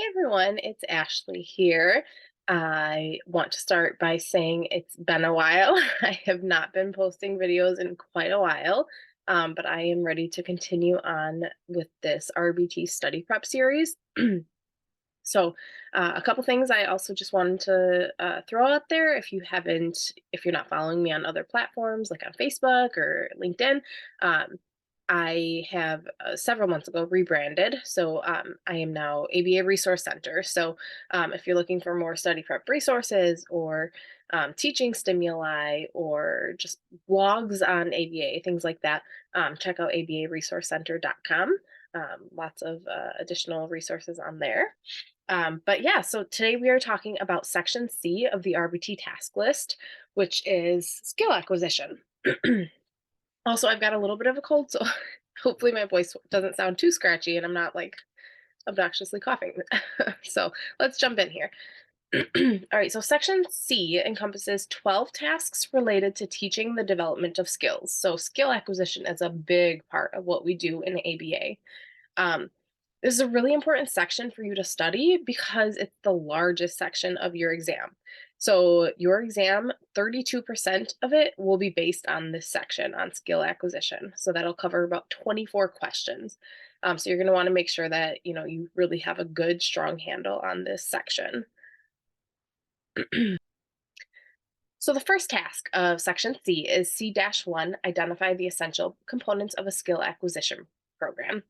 Hey everyone, it's Ashley here. I want to start by saying it's been a while. I have not been posting videos in quite a while, but I am ready to continue on with this RBT study prep series. So, a couple things I also just wanted to throw out there. If you're not following me on other platforms like on Facebook or LinkedIn, um, I have several months ago rebranded. So, I am now ABA Resource Center. So, if you're looking for more study prep resources or teaching stimuli or just blogs on ABA, things like that, check out abaresourcecenter.com. Lots of additional resources on there. But yeah, so today we are talking about section C of the RBT task list, which is skill acquisition. Also, I've got a little bit of a cold, so hopefully my voice doesn't sound too scratchy and I'm not like obnoxiously coughing. So let's jump in here. All right, so section C encompasses 12 tasks related to teaching the development of skills. So skill acquisition is a big part of what we do in ABA. Um, this is a really important section for you to study because it's the largest section of your exam. So your exam, 32% of it will be based on this section on skill acquisition. So that'll cover about 24 questions. So you're going to want to make sure that you really have a good, strong handle on this section. So the first task of section C is C-1, identify the essential components of a skill acquisition program.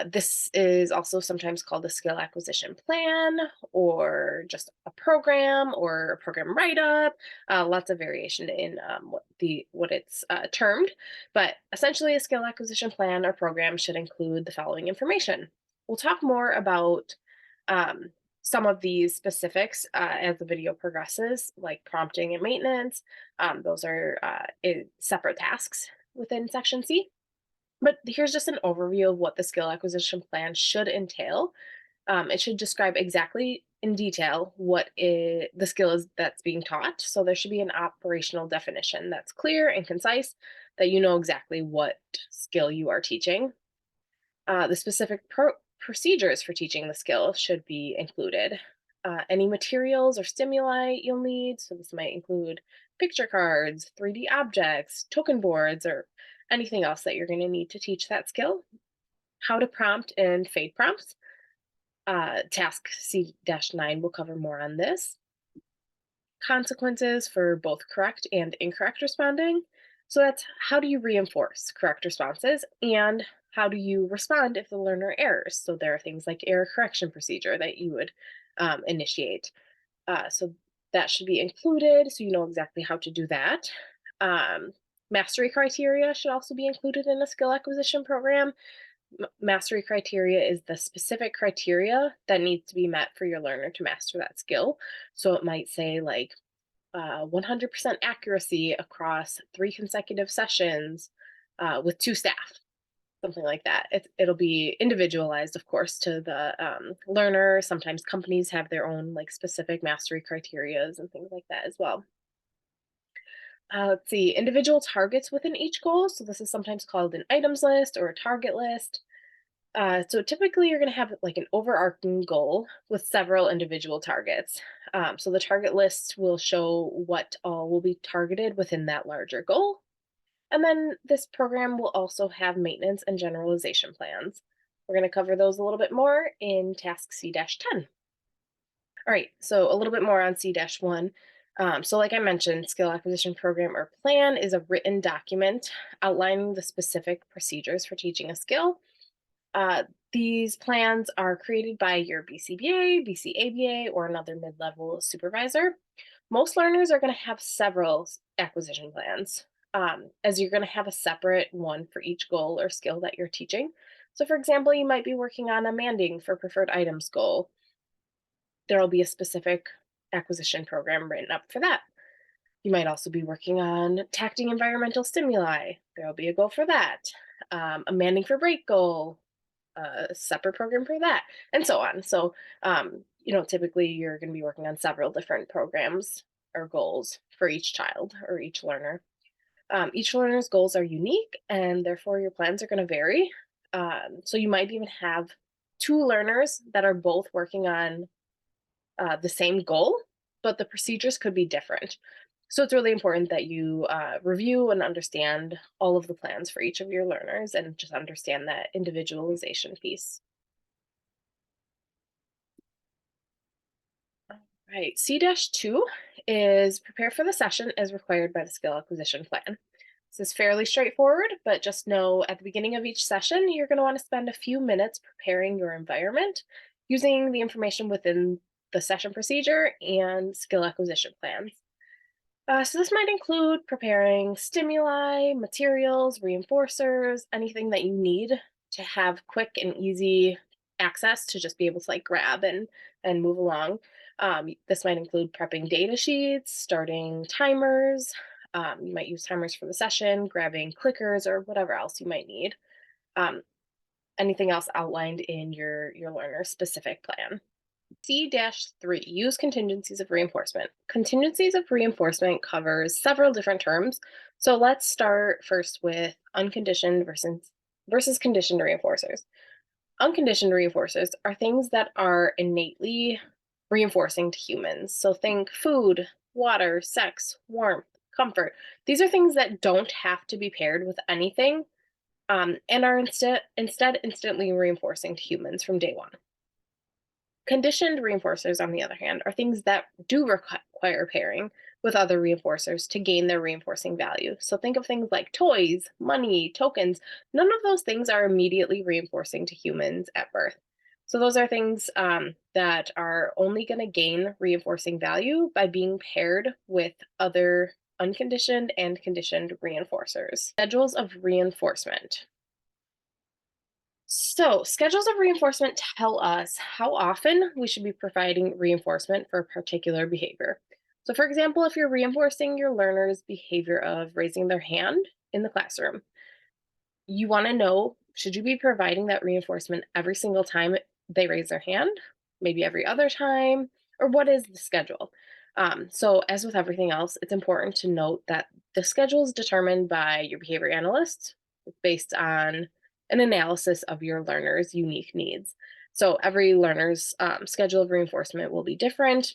This is also sometimes called a skill acquisition plan or just a program or a program write-up. Lots of variation in what it's termed, but essentially a skill acquisition plan or program should include the following information. We'll talk more about um, some of these specifics as the video progresses, like prompting and maintenance. Those are separate tasks within section C. But here's just an overview of what the skill acquisition plan should entail. It should describe exactly in detail the skill is that's being taught. So there should be an operational definition that's clear and concise, that you know exactly what skill you are teaching. The specific procedures for teaching the skill should be included. Any materials or stimuli you'll need. So this might include picture cards, 3D objects, token boards, or anything else that you're going to need to teach that skill. How to prompt and fade prompts. Task C-9 will cover more on this. Consequences for both correct and incorrect responding. So that's how do you reinforce correct responses and how do you respond if the learner errs? So there are things like error correction procedure that you would initiate. So that should be included so you know exactly how to do that. Mastery criteria should also be included in a skill acquisition program. Mastery criteria is the specific criteria that needs to be met for your learner to master that skill. So it might say like 100% accuracy across 3 consecutive sessions with 2 staff, something like that. It'll be individualized, of course, to the learner. Sometimes companies have their own like specific mastery criterias and things like that as well. Let's see, individual targets within each goal. So this is sometimes called an items list or a target list. So typically you're going to have like an overarching goal with several individual targets. So the target list will show what all will be targeted within that larger goal. And then this program will also have maintenance and generalization plans. We're going to cover those a little bit more in task C-10. All right, so a little bit more on C-1. So like I mentioned, skill acquisition program or plan is a written document outlining the specific procedures for teaching a skill. These plans are created by your BCBA, BCABA, or another mid-level supervisor. Most learners are going to have several acquisition plans, as you're going to have a separate one for each goal or skill that you're teaching. So for example, you might be working on a manding for preferred items goal. There'll be a specific acquisition program written up for that. You might also be working on tacting environmental stimuli. There'll be a goal for that. A manding for break goal, a separate program for that, and so on. So, typically you're going to be working on several different programs or goals for each child or each learner. Each learner's goals are unique, and therefore your plans are going to vary. So you might even have two learners that are both working on the same goal, but the procedures could be different. So it's really important that you review and understand all of the plans for each of your learners and just understand that individualization piece. Right. C-2 is prepare for the session as required by the skill acquisition plan. This is fairly straightforward, but just know at the beginning of each session, you're going to want to spend a few minutes preparing your environment using the information within the session procedure and skill acquisition plans. So this might include preparing stimuli, materials, reinforcers, anything that you need to have quick and easy access to just be able to like grab and move along. This might include prepping data sheets, starting timers. You might use timers for the session, grabbing clickers, or whatever else you might need. Um, Anything else outlined in your learner specific plan. C-3, use contingencies of reinforcement. Contingencies of reinforcement covers several different terms. So let's start first with unconditioned versus conditioned reinforcers. Unconditioned reinforcers are things that are innately reinforcing to humans. So think food, water, sex, warmth, comfort. These are things that don't have to be paired with anything and are instead instantly reinforcing to humans from day one. Conditioned reinforcers, on the other hand, are things that do require pairing with other reinforcers to gain their reinforcing value. So think of things like toys, money, tokens. None of those things are immediately reinforcing to humans at birth. So those are things that are only going to gain reinforcing value by being paired with other unconditioned and conditioned reinforcers. Schedules of reinforcement. So, schedules of reinforcement tell us how often we should be providing reinforcement for a particular behavior. So, for example, if you're reinforcing your learner's behavior of raising their hand in the classroom, you want to know, should you be providing that reinforcement every single time they raise their hand, maybe every other time, or what is the schedule? So, as with everything else, it's important to note that the schedule is determined by your behavior analyst based on an analysis of your learner's unique needs. So, every learner's schedule of reinforcement will be different.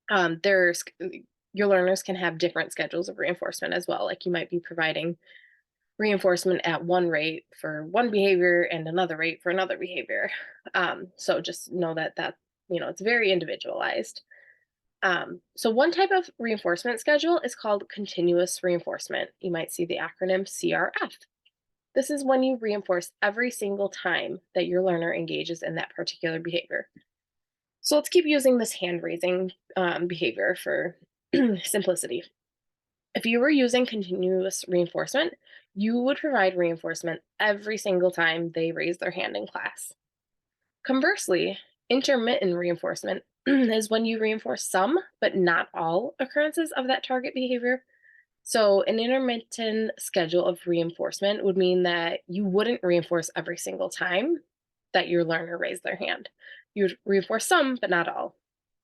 There's your learners can have different schedules of reinforcement as well. Like you might be providing reinforcement at one rate for one behavior and another rate for another behavior. So just know that it's very individualized. So one type of reinforcement schedule is called continuous reinforcement. You might see the acronym CRF. This is when you reinforce every single time that your learner engages in that particular behavior. So let's keep using this hand raising behavior for simplicity. If you were using continuous reinforcement, you would provide reinforcement every single time they raise their hand in class. Conversely, intermittent reinforcement is when you reinforce some, but not all occurrences of that target behavior. So, an intermittent schedule of reinforcement would mean that you wouldn't reinforce every single time that your learner raised their hand. You would reinforce some, but not all.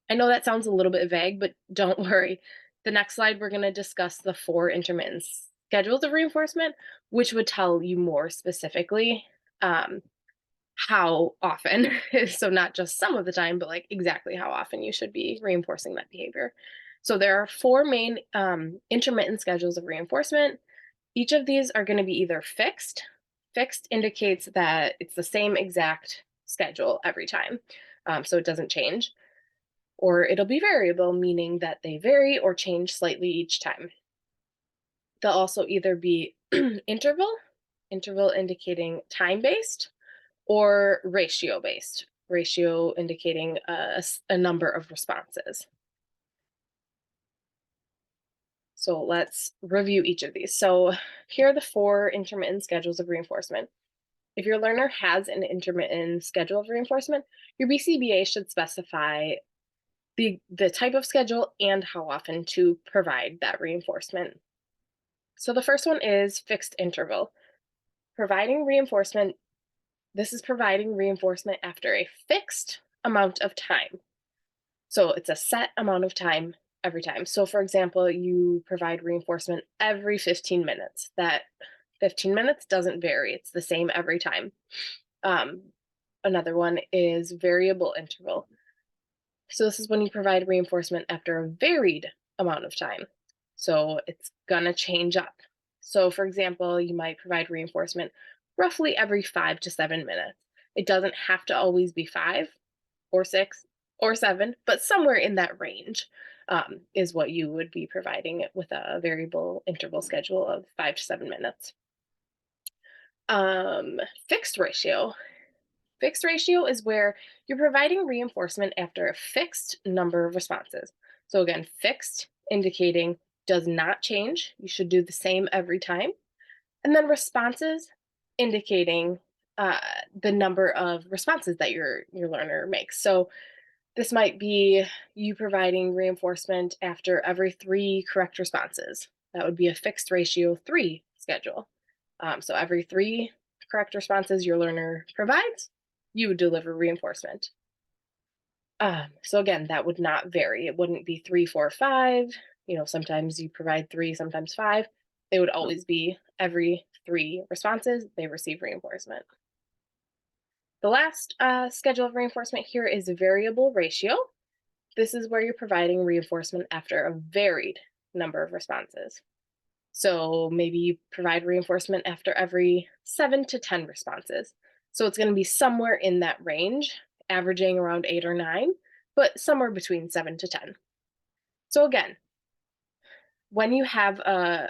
I know that sounds a little bit vague, but don't worry. The next slide, we're going to discuss the 4 intermittent schedules of reinforcement, which would tell you more specifically um, how often. So, not just some of the time, but like exactly how often you should be reinforcing that behavior. So, there are 4 main intermittent schedules of reinforcement. Each of these are going to be either fixed. Fixed indicates that it's the same exact schedule every time, so it doesn't change, or it'll be variable, meaning that they vary or change slightly each time. They'll also either be interval, interval indicating time based, or ratio based, ratio indicating a number of responses. So let's review each of these. So here are the 4 intermittent schedules of reinforcement. If your learner has an intermittent schedule of reinforcement, your BCBA should specify the type of schedule and how often to provide that reinforcement. So the first one is fixed interval. Providing reinforcement, this is providing reinforcement after a fixed amount of time. So it's a set amount of time every time. So for example, you provide reinforcement every 15 minutes. That 15 minutes doesn't vary. It's the same every time. Um, Another one is variable interval. So this is when you provide reinforcement after a varied amount of time. So it's gonna change up. So for example, you might provide reinforcement roughly every 5 to 7 minutes. It doesn't have to always be 5 or 6 or 7, but somewhere in that range is what you would be providing with a variable interval schedule of 5 to 7 minutes. Um, fixed ratio. Fixed ratio is where you're providing reinforcement after a fixed number of responses. So again, fixed indicating does not change. You should do the same every time. And then responses indicating uh, the number of responses that your learner makes. So this might be you providing reinforcement after every 3 correct responses. That would be a fixed ratio 3 schedule. So every 3 correct responses your learner provides, you would deliver reinforcement. So again, that would not vary. It wouldn't be 3, 4, 5. Sometimes you provide 3, sometimes 5. It would always be every 3 responses, they receive reinforcement. The last schedule of reinforcement here is variable ratio. This is where you're providing reinforcement after a varied number of responses. So maybe you provide reinforcement after every 7 to 10 responses. So it's going to be somewhere in that range, averaging around 8 or 9, but somewhere between 7 to 10. So again, when you have a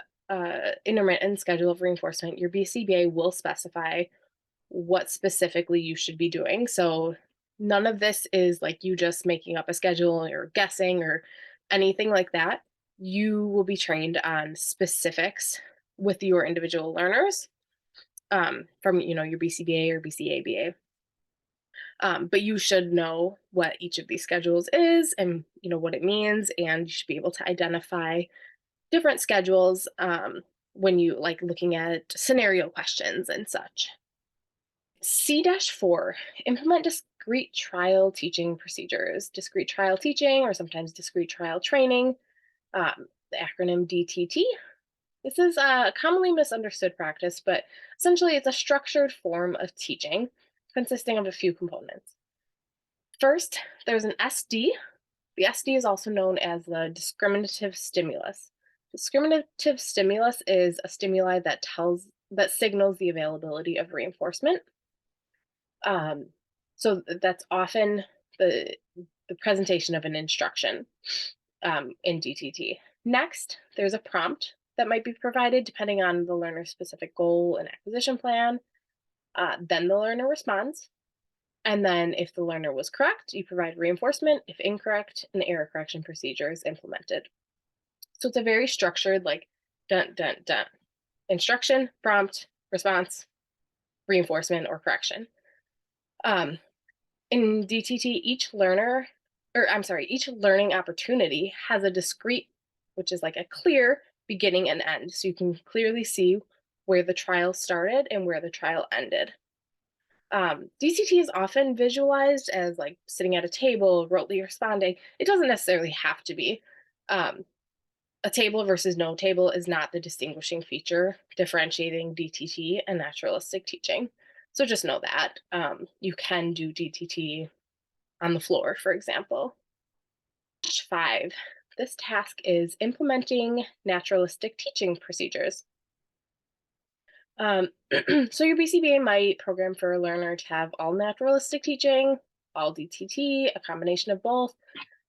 intermittent schedule of reinforcement, your BCBA will specify what specifically you should be doing. So none of this is like you just making up a schedule or guessing or anything like that. You will be trained on specifics with your individual learners from your BCBA or BCABA. But you should know what each of these schedules is and what it means, and you should be able to identify different schedules when you like looking at scenario questions and such. C-4, implement discrete trial teaching procedures. Discrete trial teaching, or sometimes discrete trial training, the acronym DTT. This is a commonly misunderstood practice, but essentially it's a structured form of teaching consisting of a few components. First, there's an SD. The SD is also known as the discriminative stimulus. Discriminative stimulus is a stimuli that signals the availability of reinforcement. So that's often the presentation of an instruction in DTT. Next, there's a prompt that might be provided depending on the learner's specific goal and acquisition plan. Then the learner responds. And then if the learner was correct, you provide reinforcement. If incorrect, an error correction procedure is implemented. So it's a very structured, like dun, dun, dun. Instruction, prompt, response, reinforcement, or correction. In DTT, each learning opportunity has a discrete, which is like a clear beginning and end. So you can clearly see where the trial started and where the trial ended. DTT is often visualized as like sitting at a table, rotely responding. It doesn't necessarily have to be. A table versus no table is not the distinguishing feature differentiating DTT and naturalistic teaching. So just know that. You can do DTT on the floor, for example. 5. This task is implementing naturalistic teaching procedures. So your BCBA might program for a learner to have all naturalistic teaching, all DTT, a combination of both.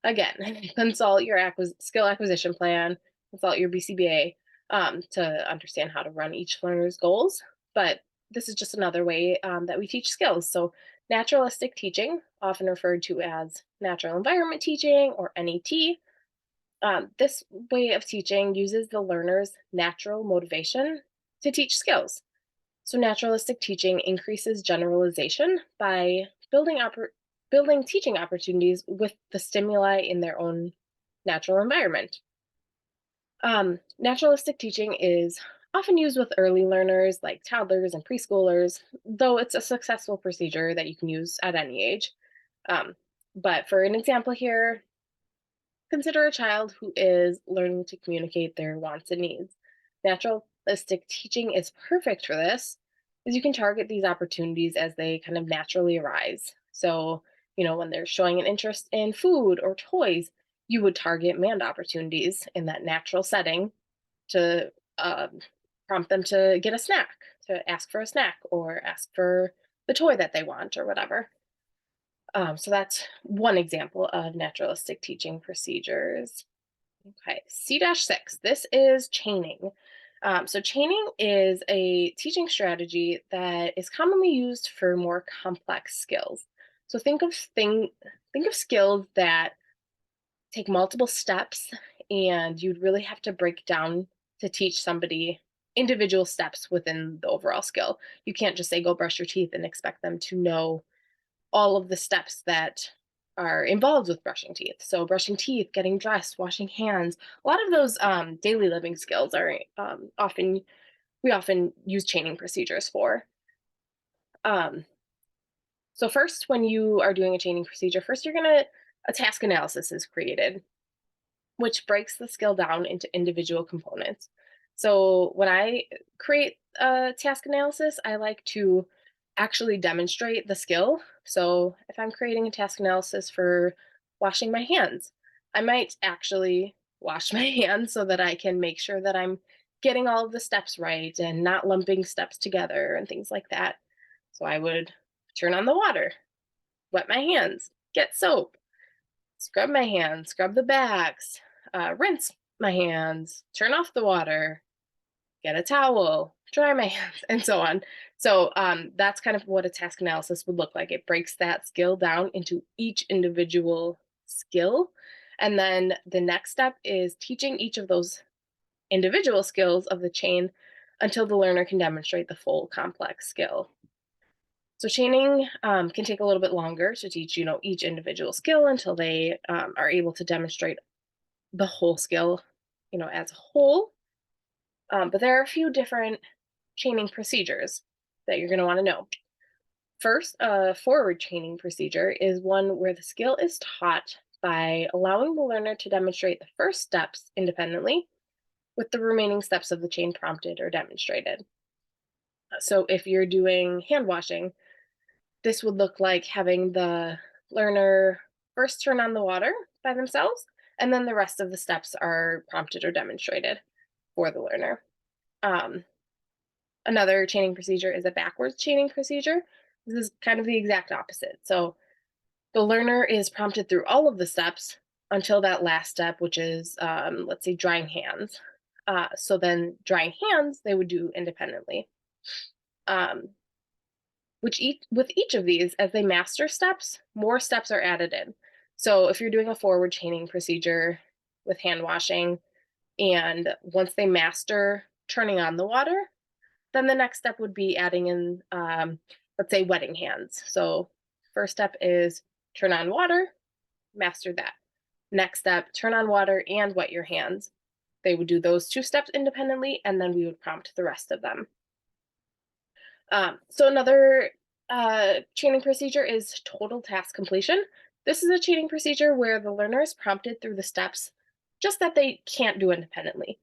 Again, consult your skill acquisition plan, consult your BCBA to understand how to run each learner's goals. But this is just another way that we teach skills. So naturalistic teaching, often referred to as natural environment teaching or NET. This way of teaching uses the learner's natural motivation to teach skills. So naturalistic teaching increases generalization by building teaching opportunities with the stimuli in their own natural environment. Naturalistic teaching is often used with early learners like toddlers and preschoolers, though it's a successful procedure that you can use at any age. But for an example here, consider a child who is learning to communicate their wants and needs. Naturalistic teaching is perfect for this is you can target these opportunities as they kind of naturally arise. So, when they're showing an interest in food or toys, you would target manned opportunities in that natural setting to prompt them to get a snack, to ask for a snack or ask for the toy that they want or whatever. So that's one example of naturalistic teaching procedures. Okay, C-6. This is chaining. So chaining is a teaching strategy that is commonly used for more complex skills. So think of skills that take multiple steps, and you'd really have to break down to teach somebody individual steps within the overall skill. You can't just say go brush your teeth and expect them to know all of the steps that are involved with brushing teeth. So, brushing teeth, getting dressed, washing hands, a lot of those daily living skills are we often use chaining procedures for. Um, so, first, when you are doing a chaining procedure, first a task analysis is created, which breaks the skill down into individual components. So when I create a task analysis, I like to actually demonstrate the skill. So if I'm creating a task analysis for washing my hands, I might actually wash my hands so that I can make sure that I'm getting all of the steps right and not lumping steps together and things like that. So I would turn on the water, wet my hands, get soap, scrub my hands, scrub the backs, rinse my hands, turn off the water, get a towel, dry my hands, and so on. So that's kind of what a task analysis would look like. It breaks that skill down into each individual skill. And then the next step is teaching each of those individual skills of the chain until the learner can demonstrate the full complex skill. So chaining can take a little bit longer to teach, each individual skill until they are able to demonstrate the whole skill, as a whole. But there are a few different chaining procedures that you're going to want to know. First, a forward chaining procedure is one where the skill is taught by allowing the learner to demonstrate the first steps independently, with the remaining steps of the chain prompted or demonstrated. So if you're doing hand washing, this would look like having the learner first turn on the water by themselves, and then the rest of the steps are prompted or demonstrated for the learner. Um, Another chaining procedure is a backwards chaining procedure. This is kind of the exact opposite. So the learner is prompted through all of the steps until that last step, which is, let's say, drying hands. So then drying hands, they would do independently. Um, with each of these, as they master steps, more steps are added in. So if you're doing a forward chaining procedure with hand washing, and once they master turning on the water, then the next step would be adding in, let's say, wetting hands. So first step is turn on water, master that. Next step, turn on water and wet your hands. They would do those two steps independently, and then we would prompt the rest of them. So another chaining procedure is total task completion. This is a chaining procedure where the learner is prompted through the steps, just that they can't do independently.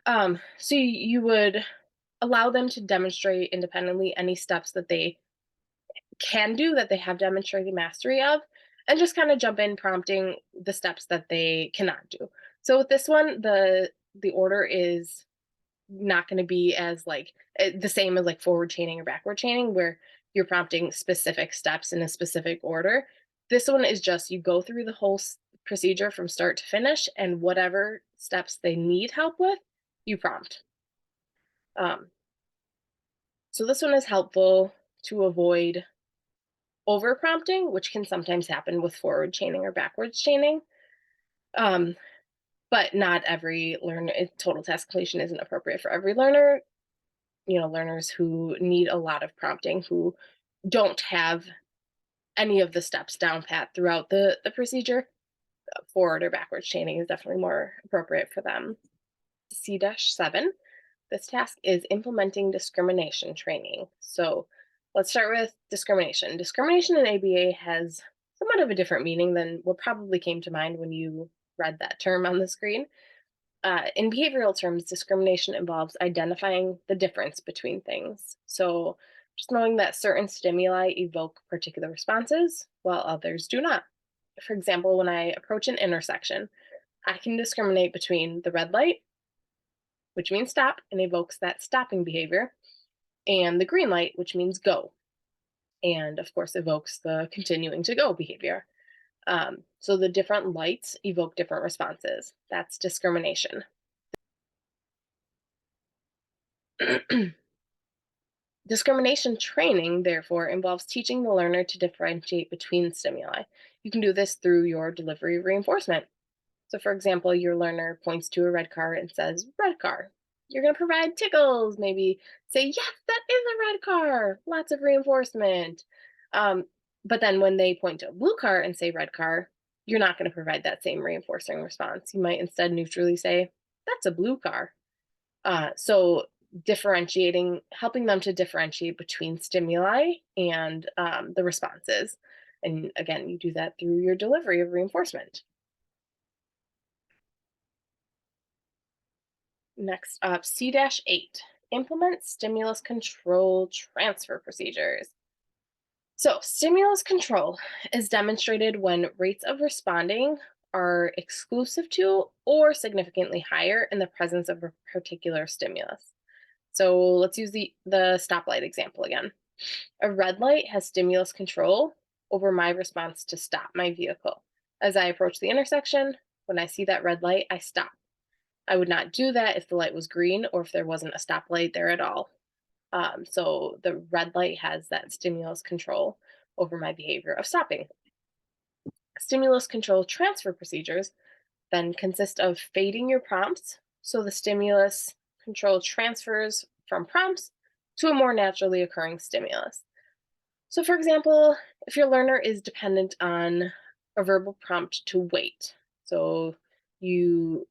So you would allow them to demonstrate independently any steps that they can do, that they have demonstrated mastery of, and just kind of jump in prompting the steps that they cannot do. So with this one, the order is not going to be as the same as like forward chaining or backward chaining, where you're prompting specific steps in a specific order. This one is just you go through the whole procedure from start to finish, and whatever steps they need help with, you prompt. So this one is helpful to avoid over prompting, which can sometimes happen with forward chaining or backwards chaining. Um, but not every learner, total task completion isn't appropriate for every learner. Learners who need a lot of prompting, who don't have any of the steps down pat throughout the procedure, forward or backwards chaining is definitely more appropriate for them. C-7. This task is implementing discrimination training. So let's start with discrimination. Discrimination in ABA has somewhat of a different meaning than what probably came to mind when you read that term on the screen. In behavioral terms, discrimination involves identifying the difference between things. So, just knowing that certain stimuli evoke particular responses while others do not. For example, when I approach an intersection, I can discriminate between the red light, which means stop and evokes that stopping behavior, and the green light, which means go, and of course evokes the continuing to go behavior. So the different lights evoke different responses. That's discrimination. Discrimination training, therefore, involves teaching the learner to differentiate between stimuli. You can do this through your delivery reinforcement. So, for example, your learner points to a red car and says, red car. You're going to provide tickles, maybe say, yes, that is a red car. Lots of reinforcement. Um, but then when they point to a blue car and say red car, you're not going to provide that same reinforcing response. You might instead neutrally say, that's a blue car. So differentiating, helping them to differentiate between stimuli and the responses. And again, you do that through your delivery of reinforcement. Next up, C-8, implement stimulus control transfer procedures. So, stimulus control is demonstrated when rates of responding are exclusive to or significantly higher in the presence of a particular stimulus. So, let's use the stoplight example again. A red light has stimulus control over my response to stop my vehicle. As I approach the intersection, when I see that red light, I stop. I would not do that if the light was green or if there wasn't a stoplight there at all. So the red light has that stimulus control over my behavior of stopping. Stimulus control transfer procedures then consist of fading your prompts, so the stimulus control transfers from prompts to a more naturally occurring stimulus. So, for example, if your learner is dependent on a verbal prompt to wait, so you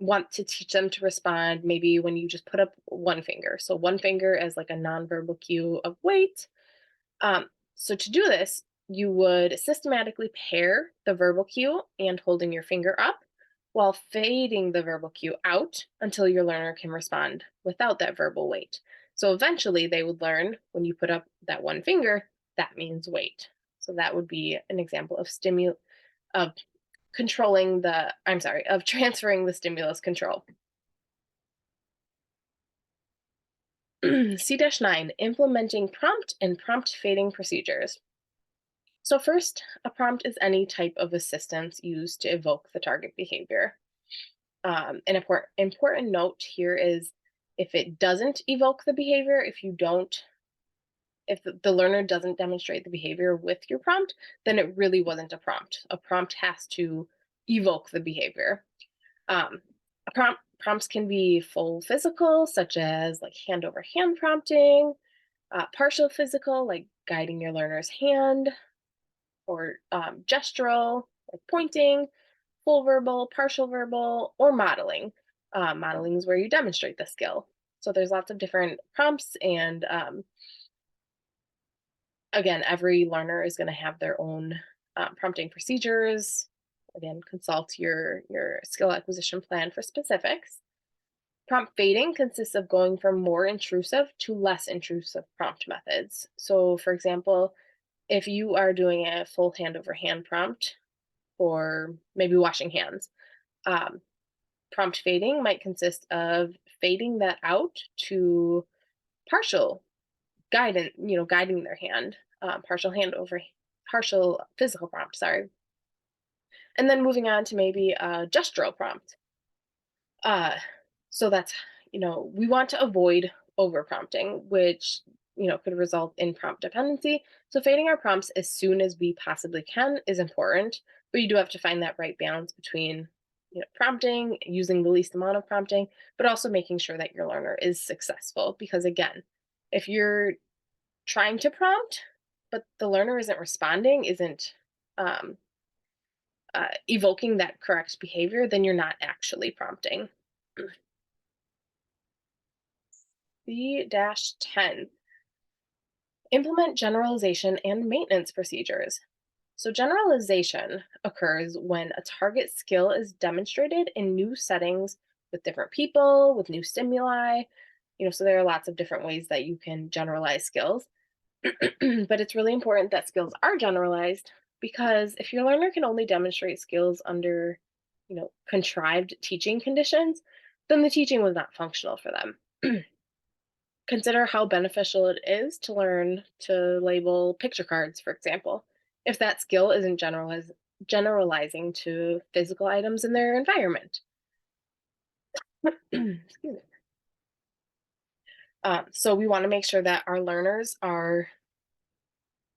want to teach them to respond maybe when you just put up one finger. So one finger as like a nonverbal cue of wait. Um, so to do this, you would systematically pair the verbal cue and holding your finger up while fading the verbal cue out until your learner can respond without that verbal wait. So eventually they would learn when you put up that one finger, that means wait. So that would be an example of of of transferring the stimulus control. C-9, implementing prompt and prompt fading procedures. So first, a prompt is any type of assistance used to evoke the target behavior. An important note here is if it doesn't evoke the behavior, if the learner doesn't demonstrate the behavior with your prompt, then it really wasn't a prompt. A prompt has to evoke the behavior. Um, prompts can be full physical, such as like hand over hand prompting, partial physical, like guiding your learner's hand, or gestural, like pointing, full verbal, partial verbal, or modeling. Modeling is where you demonstrate the skill. So there's lots of different prompts, and again, every learner is going to have their own prompting procedures. Again, consult your skill acquisition plan for specifics. Prompt fading consists of going from more intrusive to less intrusive prompt methods. So, for example, if you are doing a full hand over hand prompt for maybe washing hands, um, prompt fading might consist of fading that out to partial guidance, guiding their hand, partial physical prompt, sorry. And then moving on to maybe a gestural prompt. Uh, so that's, we want to avoid over prompting, which, could result in prompt dependency. So fading our prompts as soon as we possibly can is important, but you do have to find that right balance between, prompting, using the least amount of prompting, but also making sure that your learner is successful. Because again, if you're trying to prompt, but the learner isn't responding, isn't um, evoking that correct behavior, then you're not actually prompting. B-10, implement generalization and maintenance procedures. So, generalization occurs when a target skill is demonstrated in new settings with different people, with new stimuli. So there are lots of different ways that you can generalize skills. But it's really important that skills are generalized because if your learner can only demonstrate skills under, contrived teaching conditions, then the teaching was not functional for them. Consider how beneficial it is to learn to label picture cards, for example, if that skill isn't generalizing to physical items in their environment. Excuse me. So we want to make sure that our learners are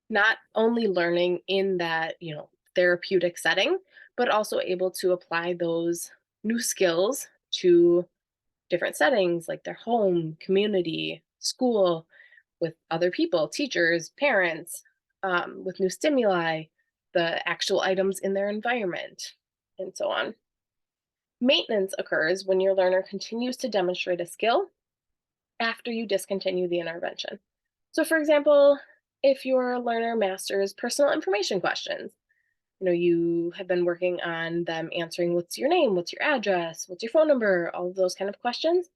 not only learning in that, therapeutic setting, but also able to apply those new skills to different settings like their home, community, school, with other people, teachers, parents, with new stimuli, the actual items in their environment, and so on. Maintenance occurs when your learner continues to demonstrate a skill after you discontinue the intervention. So, for example, if your learner masters personal information questions, you have been working on them answering what's your name, what's your address, what's your phone number, all of those kind of questions.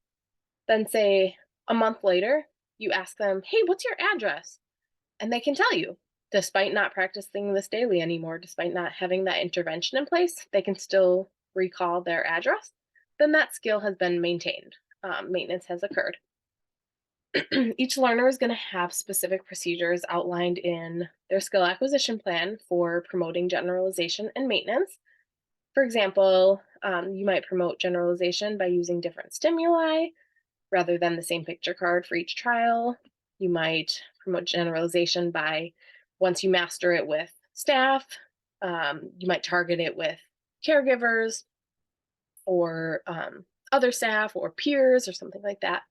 Then, say a month later, you ask them, hey, what's your address? And they can tell you, despite not practicing this daily anymore, despite not having that intervention in place, they can still recall their address. Then that skill has been maintained. Maintenance has occurred. Each learner is going to have specific procedures outlined in their skill acquisition plan for promoting generalization and maintenance. For example, you might promote generalization by using different stimuli rather than the same picture card for each trial. You might promote generalization by, once you master it with staff, you might target it with caregivers or other staff or peers or something like that.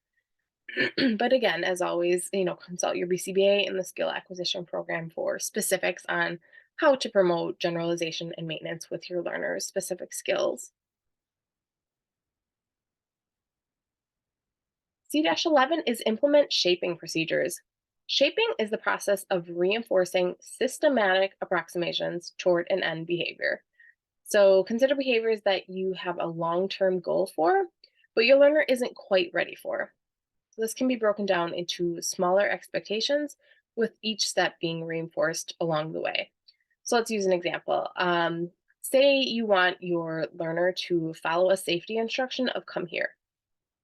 But again, as always, consult your BCBA and the skill acquisition program for specifics on how to promote generalization and maintenance with your learners' specific skills. C-11 is implement shaping procedures. Shaping is the process of reinforcing systematic approximations toward an end behavior. So consider behaviors that you have a long-term goal for, but your learner isn't quite ready for. So this can be broken down into smaller expectations with each step being reinforced along the way. So let's use an example. Say you want your learner to follow a safety instruction of come here.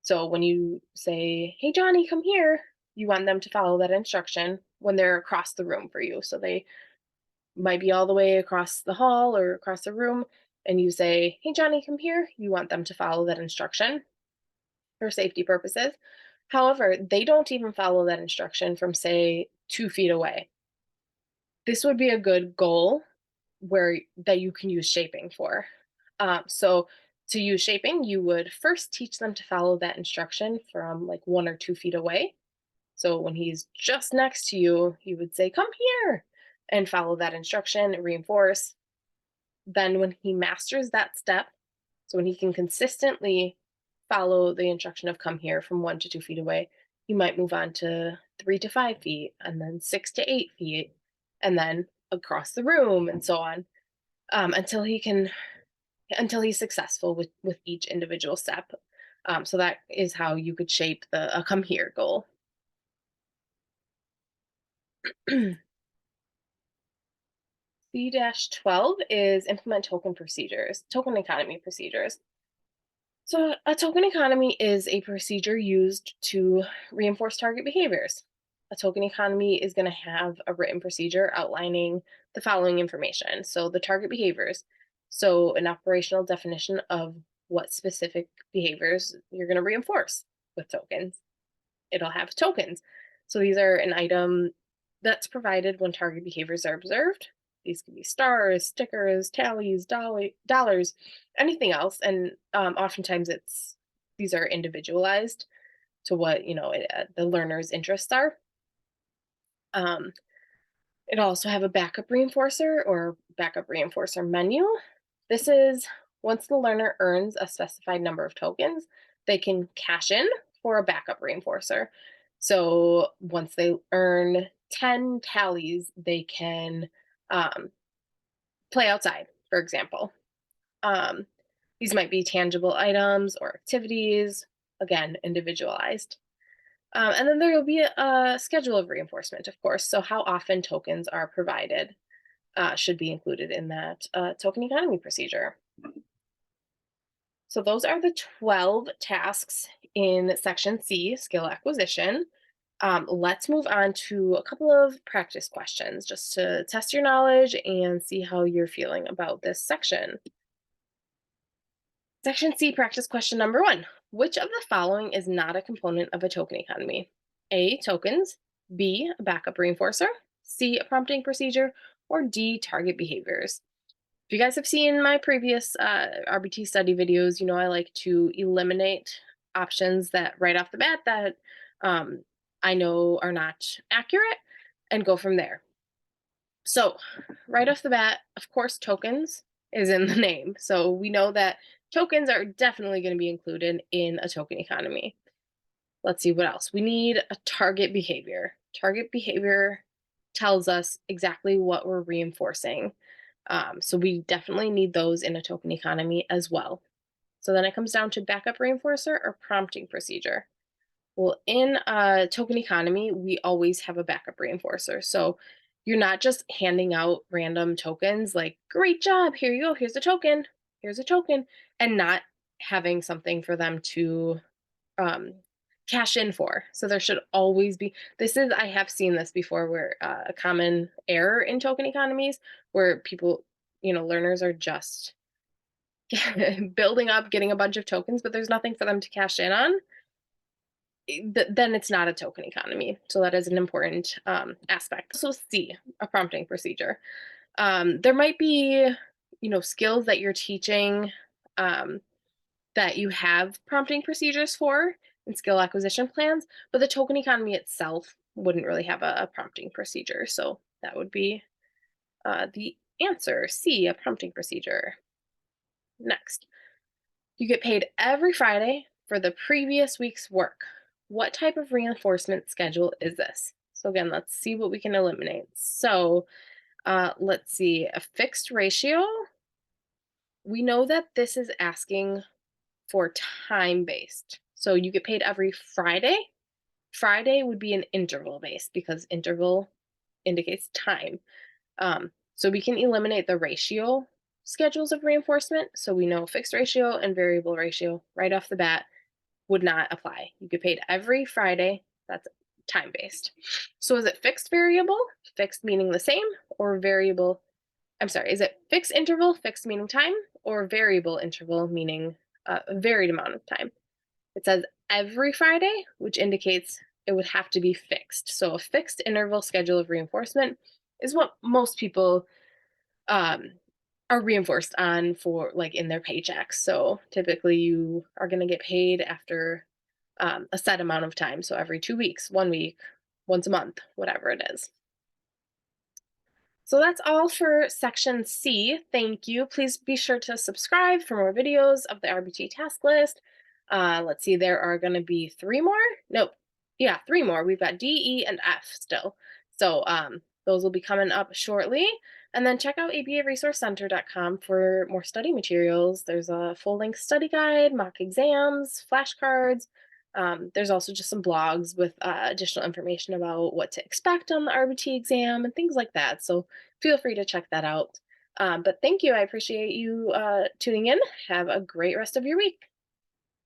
So when you say, hey, Johnny, come here, you want them to follow that instruction when they're across the room for you. So they might be all the way across the hall or across the room, and you say, hey, Johnny, come here. You want them to follow that instruction for safety purposes. However, they don't even follow that instruction from, say, 2 feet away. This would be a good goal where that you can use shaping for. So to use shaping, you would first teach them to follow that instruction from like 1 or 2 feet away. So when he's just next to you, you would say, come here, and follow that instruction, reinforce. Then when he masters that step, so when he can consistently follow the instruction of come here from 1 to 2 feet away, you might move on to 3 to 5 feet, and then 6 to 8 feet, and then across the room, and so on, until he's successful with each individual step. So that is how you could shape the come here goal. C-12 is implement token economy procedures. So, a token economy is a procedure used to reinforce target behaviors. A token economy is going to have a written procedure outlining the following information. So, the target behaviors. So, an operational definition of what specific behaviors you're going to reinforce with tokens. It'll have tokens. So, these are an item that's provided when target behaviors are observed. These can be stars, stickers, tallies, dollars, anything else. And oftentimes these are individualized to what the learner's interests are. Um, it'll also have a backup reinforcer or backup reinforcer menu. This is once the learner earns a specified number of tokens, they can cash in for a backup reinforcer. So once they earn 10 tallies, they can play outside, for example. Um, these might be tangible items or activities, again, individualized. And then there will be a schedule of reinforcement, of course. So, how often tokens are provided should be included in that token economy procedure. So, those are the 12 tasks in Section C, skill acquisition. Let's move on to a couple of practice questions just to test your knowledge and see how you're feeling about this section. Section C, practice question number 1. Which of the following is not a component of a token economy? A, tokens, B, a backup reinforcer, C, a prompting procedure, or D, target behaviors. If you guys have seen my previous RBT study videos, you know I like to eliminate options that right off the bat that um, I know are not accurate and go from there. So, right off the bat, of course, tokens is in the name. So, we know that tokens are definitely going to be included in a token economy. Let's see what else. We need a target behavior. Target behavior tells us exactly what we're reinforcing. So, we definitely need those in a token economy as well. So, then it comes down to backup reinforcer or prompting procedure. Well, in a token economy, we always have a backup reinforcer. So you're not just handing out random tokens like, great job, here you go, here's a token, and not having something for them to um, cash in for. So there should always be, I have seen this before where a common error in token economies where people, learners are just building up, getting a bunch of tokens, but there's nothing for them to cash in on. Then it's not a token economy. So that is an important aspect. So C, a prompting procedure. There might be, skills that you're teaching um, that you have prompting procedures for and skill acquisition plans, but the token economy itself wouldn't really have a prompting procedure. So that would be the answer, C, a prompting procedure. Next, you get paid every Friday for the previous week's work. What type of reinforcement schedule is this? So again, let's see what we can eliminate. So let's see, a fixed ratio. We know that this is asking for time-based. So you get paid every Friday. Friday would be an interval based because interval indicates time. So we can eliminate the ratio schedules of reinforcement. So we know fixed ratio and variable ratio right off the bat would not apply. You get paid every Friday. That's time based. So is it fixed variable, fixed meaning the same, or variable? I'm sorry, is it fixed interval, fixed meaning time, or variable interval meaning a varied amount of time? It says every Friday, which indicates it would have to be fixed. So a fixed interval schedule of reinforcement is what most people um, are reinforced on for like in their paychecks. So typically you are going to get paid after a set amount of time. So every 2 weeks, 1 week, once a month, whatever it is. So that's all for section C. Thank you. Please be sure to subscribe for more videos of the RBT task list. Let's see, there are going to be 3 more. Nope. Yeah, 3 more. We've got D, E, and F still. So those will be coming up shortly. And then check out abaresourcecenter.com for more study materials. There's a full-length study guide, mock exams, flashcards. There's also just some blogs with additional information about what to expect on the RBT exam and things like that. So feel free to check that out. But thank you. I appreciate you tuning in. Have a great rest of your week.